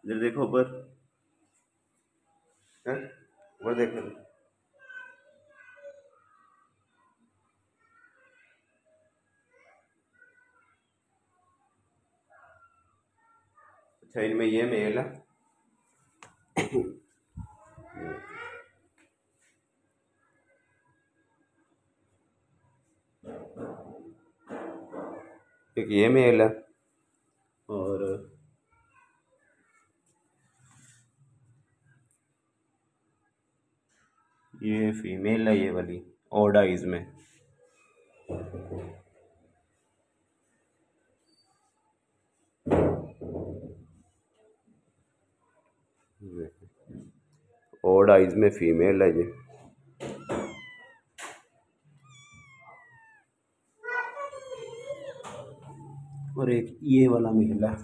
इधर देखो ऊपर है, ऊपर देखो। अच्छा इनमें ये मेल है। एक ये मेल है और ये फीमेल है, ये वाली ओड आइज में। ओड आइज में फीमेल है ये। और एक ये वाला मेल है।